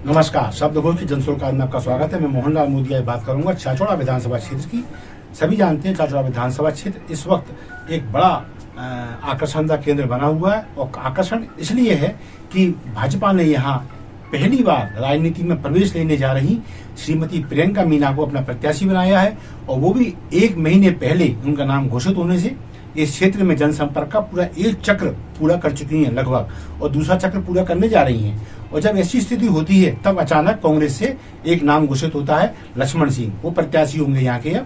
नमस्कार, शब्दघोष की जनसुनवाई में आपका स्वागत है। मैं मोहनलाल मोदिया बात करूंगा चाचौड़ा विधानसभा क्षेत्र की। सभी जानते हैं चाचौड़ा विधानसभा क्षेत्र इस वक्त एक बड़ा आकर्षण का केंद्र बना हुआ है और आकर्षण इसलिए है कि भाजपा ने यहाँ पहली बार राजनीति में प्रवेश लेने जा रही श्रीमती प्रियंका मीना को अपना प्रत्याशी बनाया है और वो भी 1 महीने पहले उनका नाम घोषित होने से इस क्षेत्र में जनसंपर्क का पूरा एक चक्र पूरा कर चुकी हैं लगभग, और दूसरा चक्र पूरा करने जा रही हैं। और जब ऐसी स्थिति होती है तब अचानक कांग्रेस से एक नाम घोषित होता है, लक्ष्मण सिंह, वो प्रत्याशी होंगे यहाँ के।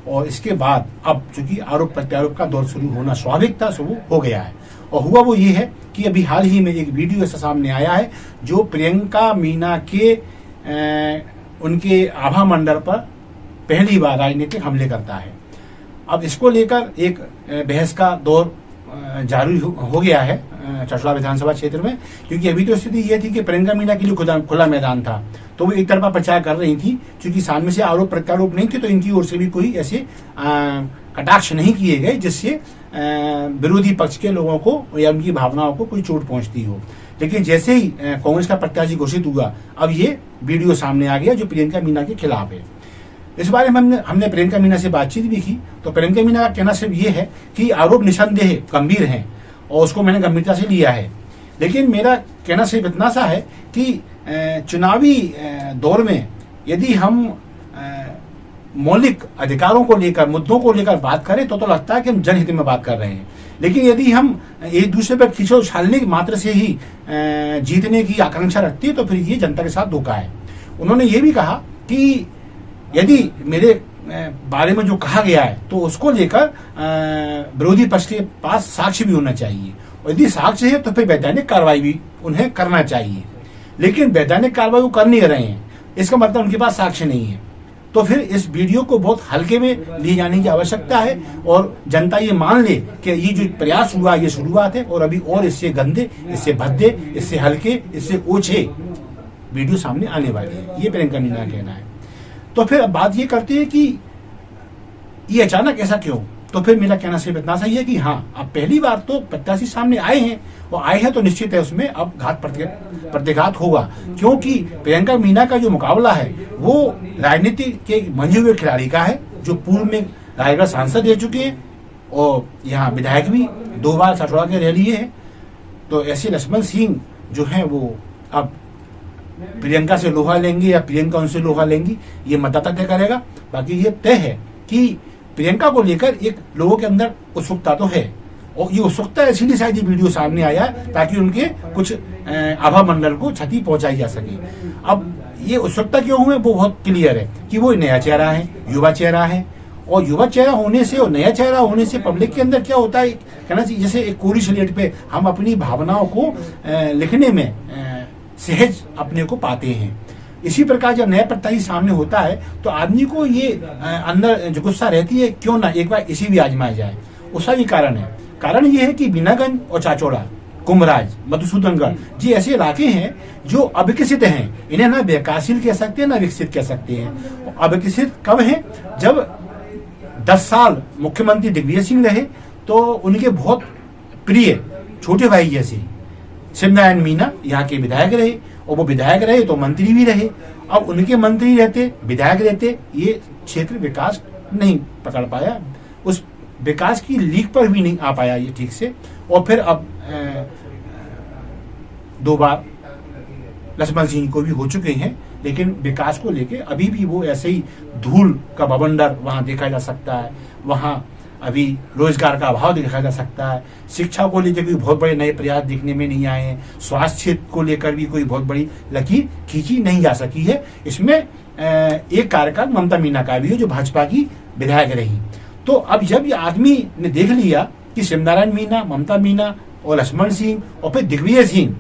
और इसके बाद अब चूंकि आरोप प्रत्यारोप का दौर शुरू होना स्वाभाविक था, शुरू हो गया है। और हुआ वो ये है कि अभी हाल ही में एक वीडियो ऐसा सामने आया है जो प्रियंका मीना के उनके आभा मंडल पर पहली बार राजनीतिक हमले करता है। अब इसको लेकर एक बहस का दौर जारी हो गया है चाचौड़ा विधानसभा क्षेत्र में, क्योंकि अभी तो स्थिति यह थी कि प्रियंका मीना के लिए खुला मैदान था, तो वो एक तरफा प्रचार कर रही थी। क्योंकि सामने से आरोप प्रत्यारोप नहीं थे तो इनकी ओर से भी कोई ऐसे कटाक्ष नहीं किए गए जिससे विरोधी पक्ष के लोगों को या उनकी भावनाओं को कोई चोट पहुंचती हो। लेकिन जैसे ही कांग्रेस का प्रत्याशी घोषित हुआ, अब ये वीडियो सामने आ गया जो प्रियंका मीना के खिलाफ है। इस बारे में हमने प्रियंका मीना से बातचीत भी की, तो प्रियंका मीना का कहना सिर्फ ये है कि आरोप निसंदेह गंभीर हैं और उसको मैंने गंभीरता से लिया है। लेकिन मेरा कहना सिर्फ इतना सा है कि चुनावी दौर में यदि हम मौलिक अधिकारों को लेकर, मुद्दों को लेकर बात करें तो लगता है कि हम जनहित में बात कर रहे हैं। लेकिन यदि हम एक दूसरे पर खींचो उछालने मात्र से ही जीतने की आकांक्षा रखती है तो फिर ये जनता के साथ धोखा है। उन्होंने ये भी कहा कि यदि मेरे बारे में जो कहा गया है तो उसको लेकर विरोधी पक्ष के पास साक्ष्य भी होना चाहिए, और यदि साक्ष्य है तो फिर वैधानिक कार्रवाई भी उन्हें करना चाहिए। लेकिन वैधानिक कार्रवाई वो कर नहीं रहे हैं, इसका मतलब उनके पास साक्ष्य नहीं है। तो फिर इस वीडियो को बहुत हल्के में लिए जाने की आवश्यकता है और जनता ये मान ले कि ये जो प्रयास हुआ ये शुरुआत है, और अभी और इससे गंदे, इससे भद्दे, इससे हल्के, इससे ओछे वीडियो सामने आने वाले हैं। ये प्रियंका मीना का कहना है। तो फिर अब बात ये करते हैं कि ये अचानक ऐसा क्यों। तो फिर मेरा कहना सिर्फ इतना सही है कि हाँ, अब पहली बार तो प्रत्याशी सामने आए हैं, और आए हैं तो निश्चित है उसमें अब घात प्रतिघात होगा, क्योंकि प्रियंका मीना का जो मुकाबला है वो राजनीति के मंजे हुए खिलाड़ी का है जो पूर्व में रायगढ़ सांसद रह चुके हैं और यहाँ विधायक भी 2 बार चाचौड़ा के रह लिए हैं। तो ऐसे लक्ष्मण सिंह जो है वो अब प्रियंका से लोहा लेंगे या प्रियंका उनसे लोहा लेंगी, ये मतदाता तय करेगा। बाकी ये तय है कि प्रियंका को लेकर एक लोगों के अंदर उत्सुकता तो है, और ये उत्सुकता इसीलिए शायद ये वीडियो सामने आया ताकि उनके कुछ आभा मंडल को क्षति पहुंचाई जा सके। अब ये उत्सुकता क्यों हुई वो बहुत क्लियर है कि वो नया चेहरा है, युवा चेहरा है, और युवा चेहरा होने से और नया चेहरा होने से पब्लिक के अंदर क्या होता है, कहना चाहिए जैसे एक कोरी स्लेट पे हम अपनी भावनाओं को लिखने में सहज अपने को पाते हैं। इसी प्रकार जब नया प्रत्याशी सामने होता है तो आदमी को ये अंदर जो गुस्सा रहती है, क्यों ना एक बार इसी भी आजमाया जाए। उसका भी कारण है। कारण ये है कि बीनागंज और चाचौड़ा, कुमराज, मधुसूदनगढ़ जी ऐसे इलाके हैं जो अविकसित हैं। इन्हें ना विकासशील कह सकते हैं ना विकसित कह सकते हैं। अविकसित कब है? जब 10 साल मुख्यमंत्री दिग्विजय सिंह रहे तो उनके बहुत प्रिय छोटे भाई जैसे शिवनारायण मीना यहाँ के विधायक रहे, और वो विधायक रहे तो मंत्री भी रहे। अब उनके मंत्री रहते, विधायक रहते, ये क्षेत्र विकास नहीं पकड़ पाया, उस विकास की लीक पर भी नहीं आ पाया ये ठीक से। और फिर अब 2 बार लक्ष्मण सिंह को भी हो चुके हैं, लेकिन विकास को लेके अभी भी वो ऐसे ही धूल का बवंडर वहां देखा जा सकता है। वहां अभी रोजगार का अभाव देखा जा सकता है। शिक्षा को लेकर कोई बहुत बड़े नए प्रयास दिखने में नहीं आए हैं। स्वास्थ्य को लेकर भी कोई बहुत बड़ी लकीर खींची नहीं जा सकी है। इसमें एक कार्यकाल ममता मीना का भी है जो भाजपा की विधायक रही। तो अब जब ये आदमी ने देख लिया कि शिवनारायण मीना, ममता मीना और लक्ष्मण सिंह और फिर दिग्विजय सिंह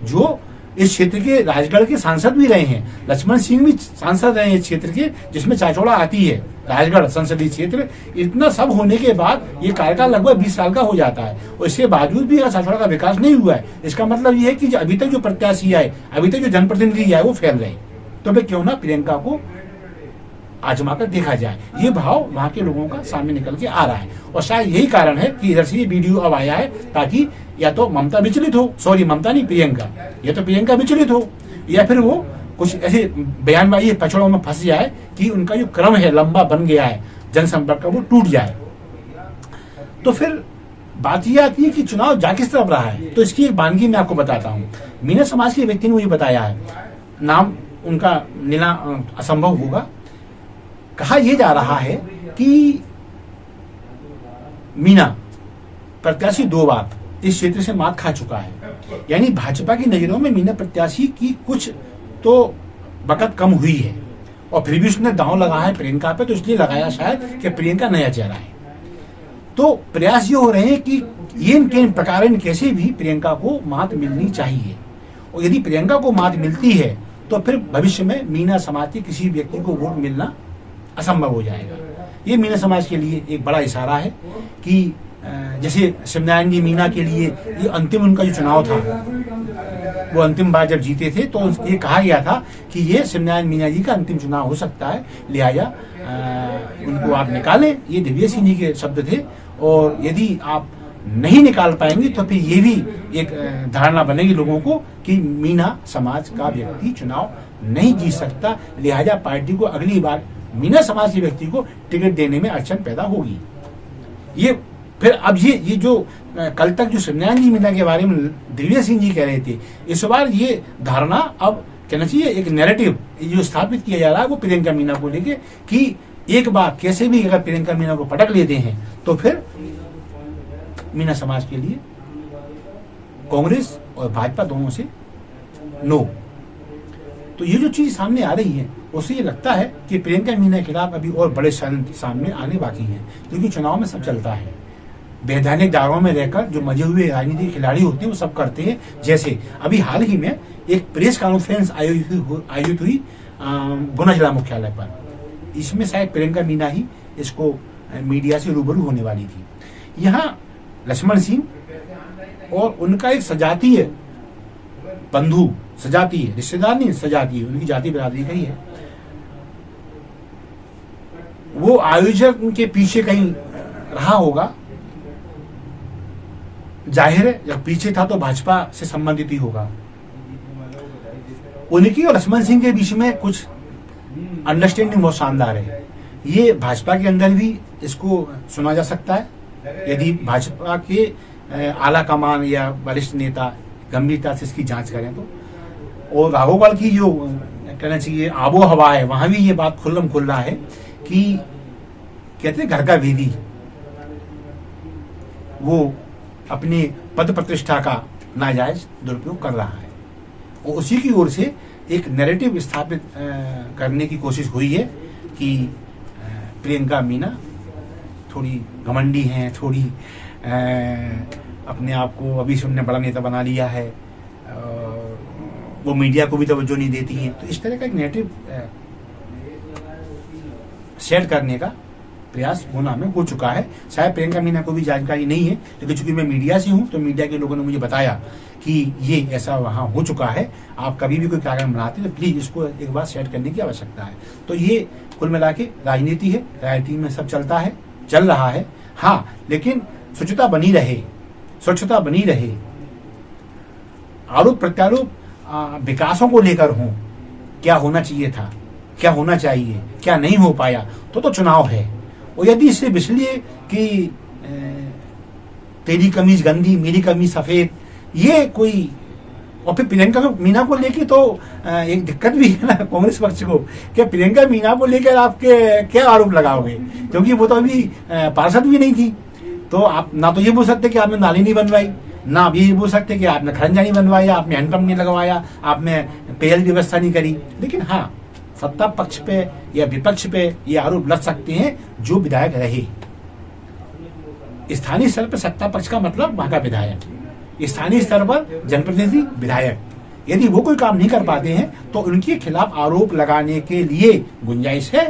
जो इस क्षेत्र के राजगढ़ के सांसद भी रहे हैं, लक्ष्मण सिंह भी सांसद रहे हैं इस क्षेत्र के जिसमें चाचौड़ा आती है, राजगढ़ संसदीय क्षेत्र। इतना सब होने के बाद ये कार्यकाल लगभग 20 साल का हो जाता है, और इसके बावजूद भी चाचौड़ा का विकास नहीं हुआ है। इसका मतलब ये है कि अभी तक जो प्रत्याशी आए, अभी तक जो जनप्रतिनिधि आए वो फेल रहे। तो फिर क्यों ना प्रियंका को आजमा कर देखा जाए। ये भाव वहां के लोगों का सामने निकल के आ रहा है, और शायद यही कारण है कि इधर से ये वीडियो अब आया है ताकि या तो ममता विचलित हो, सॉरी ममता नहीं प्रियंका, या तो प्रियंका विचलित हो या फिर वो कुछ ऐसे बयानबाजी पचड़ों में फंस जाए कि उनका जो क्रम है लंबा बन गया है जनसंपर्क का, वो टूट जाए। तो फिर बात यह आती है कि चुनाव जा किस तरफ रहा है। तो इसकी एक बानगी मैं आपको बताता हूँ। मीना समाज के व्यक्ति ने मुझे बताया है, नाम उनका लेना असंभव होगा। कहा यह जा रहा है कि मीना प्रत्याशी 2 बार इस क्षेत्र से मात खा चुका है, यानी भाजपा की नजरों में मीना प्रत्याशी की कुछ तो बकत कम हुई है, और फिर भी उसने दांव लगाया है प्रियंका पे, तो इसलिए लगाया शायद कि प्रियंका नया चेहरा है। तो प्रयास ये हो रहे हैं कि इन प्रकार कैसे भी प्रियंका को मात मिलनी चाहिए, और यदि प्रियंका को मात मिलती है तो फिर भविष्य में मीना समाज के किसी व्यक्ति को वोट मिलना असंभव हो जाएगा। ये मीना समाज के लिए एक बड़ा इशारा है कि जैसे शिवनारायण जी मीना के लिए ये अंतिम उनका जो चुनाव था, वो अंतिम बार जब जीते थे तो ये कहा गया था कि ये शिवनारायण मीना जी का अंतिम चुनाव हो सकता है, लिहाजा उनको आप निकालें। ये दिव्य सिंह जी के शब्द थे, और यदि आप नहीं निकाल पाएंगे तो फिर ये भी एक धारणा बनेगी लोगों को कि मीना समाज का व्यक्ति चुनाव नहीं जीत सकता, लिहाजा पार्टी को अगली बार मीना समाज के व्यक्ति को टिकट देने में अड़चन पैदा होगी। ये फिर अब ये जो कल तक जो शिवनारायण जी मीना के बारे में दिव्य सिंह जी कह रहे थे, इस बार ये धारणा अब कहना चाहिए एक नैरेटिव जो स्थापित किया जा रहा है वो प्रियंका मीना को लेके कि एक बार कैसे भी अगर प्रियंका मीना को पटक लेते हैं तो फिर मीना समाज के लिए कांग्रेस और भाजपा दोनों से नो। तो ये जो चीज सामने आ रही है उससे ये लगता है कि प्रियंका मीना के खिलाफ अभी और बड़े षड्यंत्र सामने आने बाकी हैं, क्योंकि चुनाव में सब चलता है। वैधानिक दायरों में रहकर जो मजे हुए राजनीतिक खिलाड़ी होते हैं वो सब करते हैं। जैसे अभी हाल ही में एक प्रेस कॉन्फ्रेंस आयोजित हुई गुना जिला मुख्यालय पर, इसमें शायद प्रियंका मीना ही इसको मीडिया से रूबरू होने वाली थी। यहाँ लक्ष्मण सिंह और उनका एक सजातीय बंधु, सजातीय रिश्तेदार नहीं, सजातीय उनकी जाति बिरादरी का ही है, वो आयोजक के पीछे कहीं रहा होगा। जाहिर है जब पीछे था तो भाजपा से संबंधित ही होगा। उनकी और लक्ष्मण सिंह के बीच में कुछ अंडरस्टैंडिंग बहुत शानदार है। ये भाजपा के अंदर भी इसको सुना जा सकता है, यदि भाजपा के आला कमान या वरिष्ठ नेता गंभीरता से इसकी जांच करें तो। और राघोपाल की जो कहना चाहिए आबो हवा है, वहां भी ये बात खुल्लम खुल्ला है कि कहते हैं घर का भेदी वो अपनी पद प्रतिष्ठा का नाजायज दुरुपयोग कर रहा है, और उसी की ओर से एक नैरेटिव स्थापित करने की कोशिश हुई है कि प्रियंका मीना थोड़ी घमंडी हैं, थोड़ी अपने आप को अभी से उन्होंने बड़ा नेता बना लिया है, वो मीडिया को भी तवज्जो नहीं देती हैं। तो इस तरह का एक नैरेटिव सेट करने का प्रयास होना में हो चुका है। शायद प्रियंका मीना को भी जानकारी नहीं है, लेकिन चूंकि मैं मीडिया से हूं तो मीडिया के लोगों ने मुझे बताया कि ये ऐसा वहां हो चुका है। आप कभी भी कोई कार्यक्रम बनाते हैं तो प्लीज इसको एक बार सेट करने की आवश्यकता है। तो ये कुल मिला के राजनीति है, राजनीति में सब चलता है, चल रहा है। हाँ, लेकिन स्वच्छता बनी रहे, स्वच्छता बनी रहे, आरोप प्रत्यारोप विकासों को लेकर हों, क्या होना चाहिए था, क्या होना चाहिए, क्या नहीं हो पाया, तो चुनाव है। और यदि इससे इसलिए कि तेरी कमीज गंदी मेरी कमीज सफेद, ये कोई, और फिर प्रियंका मीना को लेके तो एक दिक्कत भी है ना कांग्रेस पक्ष को, क्या प्रियंका मीना को लेकर आपके क्या आरोप लगाओगे, क्योंकि वो तो अभी पार्षद भी नहीं थी। तो आप ना तो ये बोल सकते कि आपने नाली नहीं बनवाई, ना आप ये बोल सकते कि आपने खरंजा नहीं बनवाया, आपने हैंडपंप नहीं लगवाया, आपने पेयजल व्यवस्था नहीं करी। लेकिन हाँ, सत्ता पक्ष पे या विपक्ष पे ये आरोप लग सकते हैं जो विधायक रहे। स्थानीय स्तर पर सत्ता पक्ष का मतलब वहां का विधायक, स्थानीय स्तर पर जनप्रतिनिधि विधायक, यदि वो कोई काम नहीं कर पाते हैं तो उनके खिलाफ आरोप लगाने के लिए गुंजाइश है।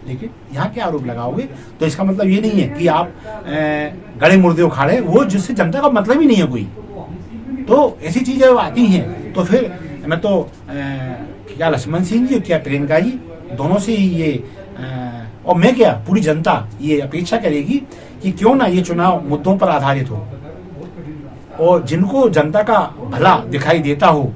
लेकिन यहाँ क्या आरोप लगाओगे, तो इसका मतलब ये नहीं है कि आप गड़े मुर्दे उखाड़े, वो जिससे जनता का मतलब ही नहीं है कोई। तो ऐसी चीजें आती हैं तो फिर मैं तो क्या लक्ष्मण सिंह जी क्या प्रियंका जी दोनों से ये और मैं क्या पूरी जनता ये अपेक्षा करेगी कि क्यों ना ये चुनाव मुद्दों पर आधारित हो, और जिनको जनता का भला दिखाई देता हो।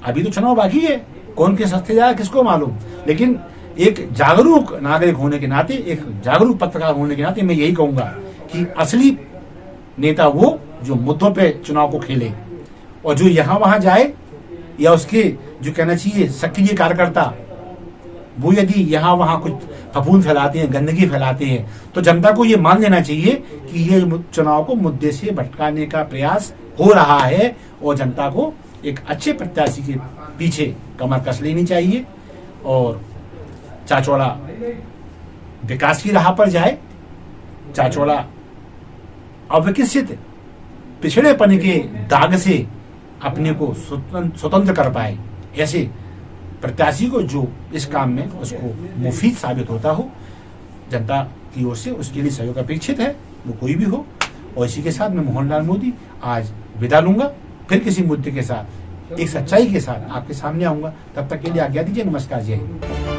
अभी तो चुनाव बाकी है, कौन किस रास्ते जाए किसको मालूम। लेकिन एक जागरूक नागरिक होने के नाते, एक जागरूक पत्रकार होने के नाते मैं यही कहूंगा कि असली नेता वो जो मुद्दों पे चुनाव को खेले, और जो यहां वहां जाए या उसके जो कहना चाहिए सक्रिय कार्यकर्ता वो यदि यहाँ वहाँ कुछ फफूंद फैलाते हैं, गंदगी फैलाते हैं, तो जनता को ये मान लेना चाहिए कि ये चुनाव को मुद्दे से भटकाने का प्रयास हो रहा है, और जनता को एक अच्छे प्रत्याशी के पीछे कमर कस लेनी चाहिए और चाचौड़ा विकास की राह पर जाए, चाचौड़ा अविकसित पिछड़ेपन के दाग से अपने को स्वतंत्र कर पाए, ऐसे प्रत्याशी को जो इस काम में उसको मुफीद साबित होता हो, जनता की ओर से उसके लिए सहयोग अपेक्षित है, वो कोई भी हो। और इसी के साथ मैं मोहनलाल मोदी आज विदा लूंगा, फिर किसी मुद्दे के साथ, एक सच्चाई के साथ आपके सामने आऊंगा। तब तक के लिए आज्ञा दीजिए। नमस्कार, जय हिंद।